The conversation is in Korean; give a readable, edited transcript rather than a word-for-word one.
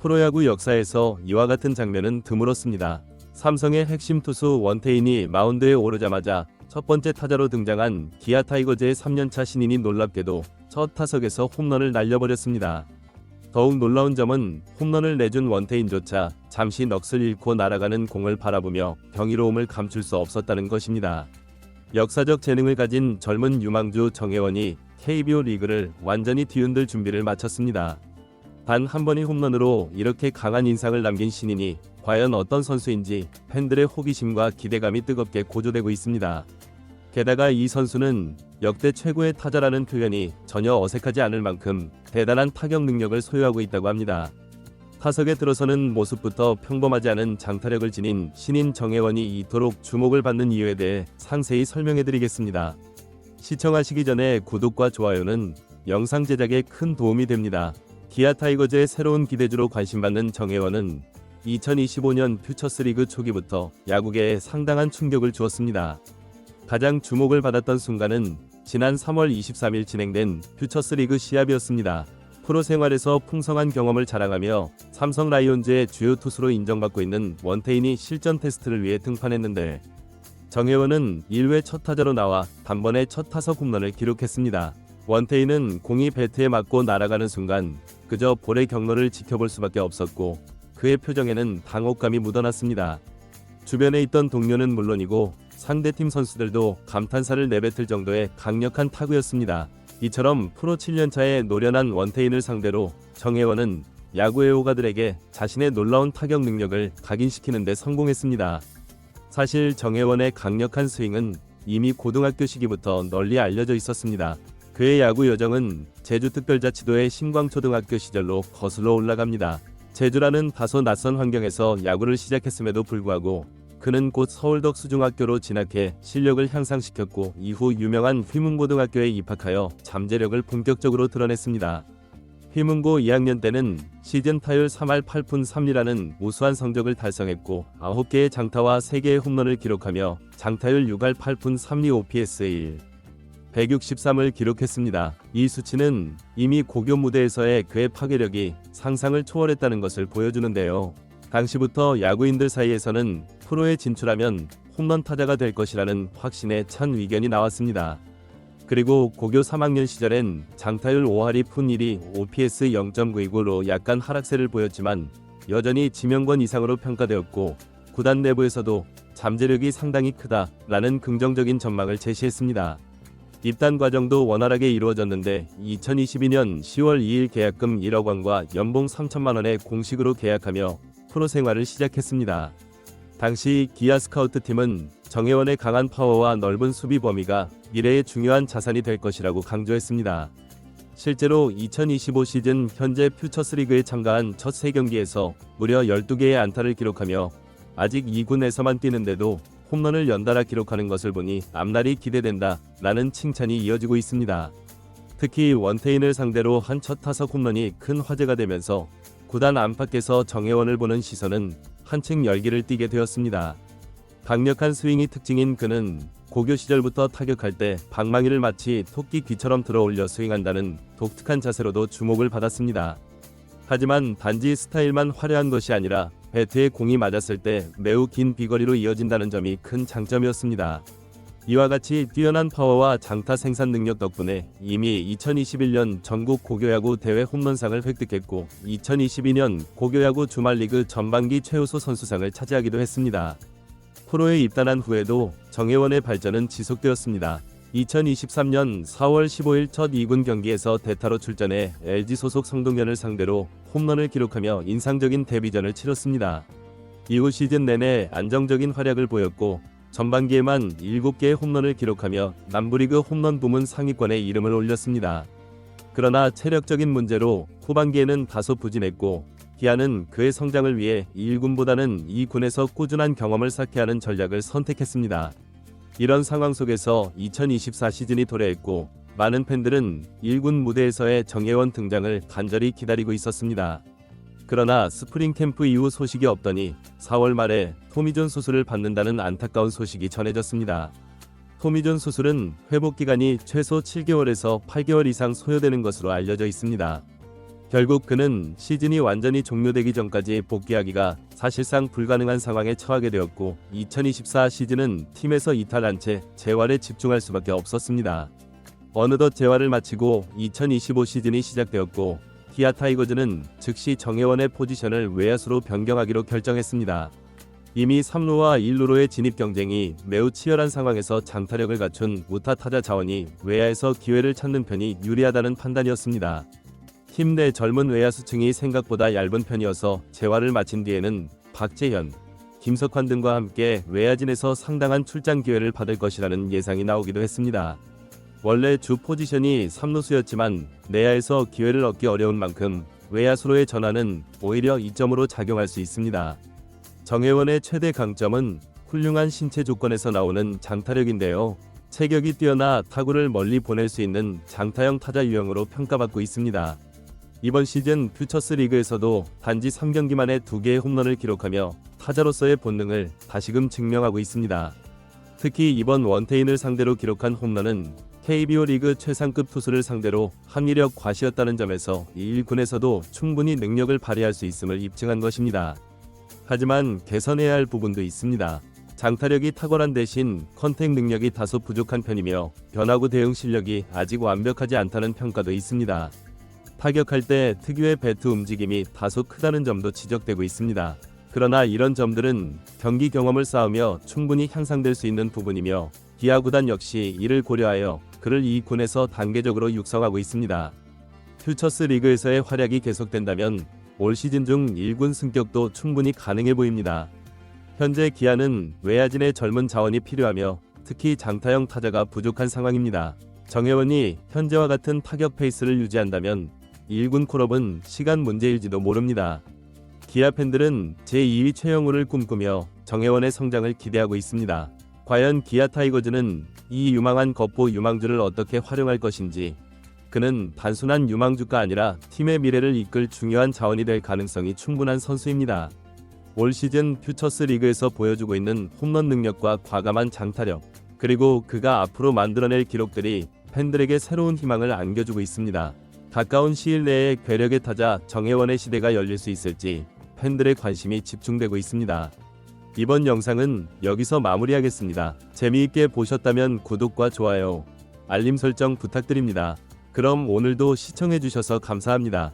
프로야구 역사에서 이와 같은 장면은 드물었습니다. 삼성의 핵심 투수 원태인이 마운드에 오르자마자 첫 번째 타자로 등장한 기아 타이거즈의 3년차 신인이 놀랍게도 첫 타석에서 홈런을 날려버렸습니다. 더욱 놀라운 점은 홈런을 내준 원태인조차 잠시 넋을 잃고 날아가는 공을 바라보며 경이로움을 감출 수 없었다는 것입니다. 역사적 재능을 가진 젊은 유망주 정혜원이 KBO 리그를 완전히 뒤흔들 준비를 마쳤습니다. 단 한 번의 홈런으로 이렇게 강한 인상을 남긴 신인이 과연 어떤 선수인지 팬들의 호기심과 기대감이 뜨겁게 고조되고 있습니다. 게다가 이 선수는 역대 최고의 타자라는 표현이 전혀 어색하지 않을 만큼 대단한 타격 능력을 소유하고 있다고 합니다. 타석에 들어서는 모습부터 평범하지 않은 장타력을 지닌 신인 정혜원이 이토록 주목을 받는 이유에 대해 상세히 설명해드리겠습니다. 시청하시기 전에 구독과 좋아요는 영상 제작에 큰 도움이 됩니다. 기아 타이거즈의 새로운 기대주로 관심받는 정혜원은 2025년 퓨처스리그 초기부터 야구계에 상당한 충격을 주었습니다. 가장 주목을 받았던 순간은 지난 3월 23일 진행된 퓨처스리그 시합이었습니다. 프로 생활에서 풍성한 경험을 자랑하며 삼성 라이온즈의 주요 투수로 인정받고 있는 원태인이 실전 테스트를 위해 등판했는데 정혜원은 1회 첫 타자로 나와 단번에 첫 타석 홈런을 기록했습니다. 원태인은 공이 배트에 맞고 날아가는 순간 그저 볼의 경로를 지켜볼 수밖에 없었고 그의 표정에는 당혹감이 묻어났습니다. 주변에 있던 동료는 물론이고 상대팀 선수들도 감탄사를 내뱉을 정도의 강력한 타구였습니다. 이처럼 프로 7년차의 노련한 원태인을 상대로 정혜원은 야구 애호가들에게 자신의 놀라운 타격 능력을 각인시키는 데 성공했습니다. 사실 정혜원의 강력한 스윙은 이미 고등학교 시기부터 널리 알려져 있었습니다. 그의 야구 여정은 제주특별자치도의 신광초등학교 시절로 거슬러 올라갑니다. 제주라는 다소 낯선 환경에서 야구를 시작했음에도 불구하고 그는 곧 서울덕 수중학교로 진학해 실력을 향상시켰고 이후 유명한 휘문고등학교에 입학하여 잠재력을 본격적으로 드러냈습니다. 휘문고 2학년 때는 시즌 타율 3할 8푼 3리라는 우수한 성적을 달성했고 9개의 장타와 3개의 홈런을 기록하며 장타율 6할 8푼 3리 OPS 1. 163을 기록했습니다. 이 수치는 이미 고교 무대에서의 그의 파괴력이 상상을 초월했다는 것을 보여주는데요. 당시부터 야구인들 사이에서는 프로에 진출하면 홈런 타자가 될 것이라는 확신에 찬 의견이 나왔습니다. 그리고 고교 3학년 시절엔 장타율 5할이 푼 1이 OPS 0.929로 약간 하락세를 보였지만 여전히 지명권 이상으로 평가되었고 구단 내부에서도 잠재력이 상당히 크다라는 긍정적인 전망을 제시했습니다. 입단 과정도 원활하게 이루어졌는데 2022년 10월 2일 계약금 1억 원과 연봉 3천만 원에 공식으로 계약하며 프로 생활을 시작했습니다. 당시 기아 스카우트팀은 정혜원의 강한 파워와 넓은 수비 범위가 미래의 중요한 자산이 될 것이라고 강조했습니다. 실제로 2025 시즌 현재 퓨처스리그에 참가한 첫 3경기에서 무려 12개의 안타를 기록하며 아직 2군에서만 뛰는데도 홈런을 연달아 기록하는 것을 보니 앞날이 기대된다 라는 칭찬이 이어지고 있습니다. 특히 원태인을 상대로 한 첫 타석 홈런이 큰 화제가 되면서 구단 안팎에서 정혜원을 보는 시선은 한층 열기를 띠게 되었습니다. 강력한 스윙이 특징인 그는 고교 시절부터 타격할 때 방망이를 마치 토끼 귀처럼 들어올려 스윙한다는 독특한 자세로도 주목을 받았습니다. 하지만 단지 스타일만 화려한 것이 아니라 배트에 공이 맞았을 때 매우 긴 비거리로 이어진다는 점이 큰 장점이었습니다. 이와 같이 뛰어난 파워와 장타 생산 능력 덕분에 이미 2021년 전국 고교야구 대회 홈런상을 획득했고 2022년 고교야구 주말리그 전반기 최우수 선수상을 차지하기도 했습니다. 프로에 입단한 후에도 정혜원의 발전은 지속되었습니다. 2023년 4월 15일 첫 2군 경기에서 대타로 출전해 LG 소속 성동현을 상대로 홈런을 기록하며 인상적인 데뷔전을 치렀습니다. 이후 시즌 내내 안정적인 활약을 보였고 전반기에만 7개의 홈런을 기록하며 남부리그 홈런 부문 상위권에 이름을 올렸습니다. 그러나 체력적인 문제로 후반기에는 다소 부진했고 기아는 그의 성장을 위해 1군보다는 2군에서 꾸준한 경험을 쌓게 하는 전략을 선택했습니다. 이런 상황 속에서 2024 시즌이 도래했고 많은 팬들은 1군 무대에서의 정혜원 등장을 간절히 기다리고 있었습니다. 그러나 스프링 캠프 이후 소식이 없더니 4월 말에 토미존 수술을 받는다는 안타까운 소식이 전해졌습니다. 토미존 수술은 회복 기간이 최소 7개월에서 8개월 이상 소요되는 것으로 알려져 있습니다. 결국 그는 시즌이 완전히 종료되기 전까지 복귀하기가 사실상 불가능한 상황에 처하게 되었고 2024 시즌은 팀에서 이탈한 채 재활에 집중할 수밖에 없었습니다. 어느덧 재활을 마치고 2025 시즌이 시작되었고 기아 타이거즈는 즉시 정혜원의 포지션을 외야수로 변경하기로 결정했습니다. 이미 3루와 1루로의 진입 경쟁이 매우 치열한 상황에서 장타력을 갖춘 우타 타자 자원이 외야에서 기회를 찾는 편이 유리하다는 판단이었습니다. 팀 내 젊은 외야수층이 생각보다 얇은 편이어서 재활을 마친 뒤에는 박재현, 김석환 등과 함께 외야진에서 상당한 출장 기회를 받을 것이라는 예상이 나오기도 했습니다. 원래 주 포지션이 3루수였지만 내야에서 기회를 얻기 어려운 만큼 외야수로의 전환은 오히려 이점으로 작용할 수 있습니다. 정혜원의 최대 강점은 훌륭한 신체 조건에서 나오는 장타력인데요. 체격이 뛰어나 타구를 멀리 보낼 수 있는 장타형 타자 유형으로 평가받고 있습니다. 이번 시즌 퓨처스 리그에서도 단지 3경기 만에 2개의 홈런을 기록하며 타자로서의 본능을 다시금 증명하고 있습니다. 특히 이번 원태인을 상대로 기록한 홈런은 KBO 리그 최상급 투수를 상대로 합리력 과시였다는 점에서 1군에서도 충분히 능력을 발휘할 수 있음을 입증한 것입니다. 하지만 개선해야 할 부분도 있습니다. 장타력이 탁월한 대신 컨택 능력이 다소 부족한 편이며 변화구 대응 실력이 아직 완벽하지 않다는 평가도 있습니다. 타격할 때 특유의 배트 움직임이 다소 크다는 점도 지적되고 있습니다. 그러나 이런 점들은 경기 경험을 쌓으며 충분히 향상될 수 있는 부분이며 기아 구단 역시 이를 고려하여 그를 이 군에서 단계적으로 육성하고 있습니다. 퓨처스 리그에서의 활약이 계속된다면 올 시즌 중 1군 승격도 충분히 가능해 보입니다. 현재 기아는 외야진의 젊은 자원이 필요하며 특히 장타형 타자가 부족한 상황입니다. 정혜원이 현재와 같은 타격 페이스를 유지한다면 1군 콜업은 시간 문제일지도 모릅니다. 기아 팬들은 제2위 최영우를 꿈꾸며 정혜원의 성장을 기대하고 있습니다. 과연 기아 타이거즈는 이 유망한 겉보 유망주를 어떻게 활용할 것인지, 그는 단순한 유망주가 아니라 팀의 미래를 이끌 중요한 자원이 될 가능성이 충분한 선수입니다. 올 시즌 퓨처스 리그에서 보여주고 있는 홈런 능력과 과감한 장타력, 그리고 그가 앞으로 만들어낼 기록들이 팬들에게 새로운 희망을 안겨주고 있습니다. 가까운 시일 내에 괴력의 타자 정혜원의 시대가 열릴 수 있을지 팬들의 관심이 집중되고 있습니다. 이번 영상은 여기서 마무리하겠습니다. 재미있게 보셨다면 구독과 좋아요, 알림 설정 부탁드립니다. 그럼 오늘도 시청해주셔서 감사합니다.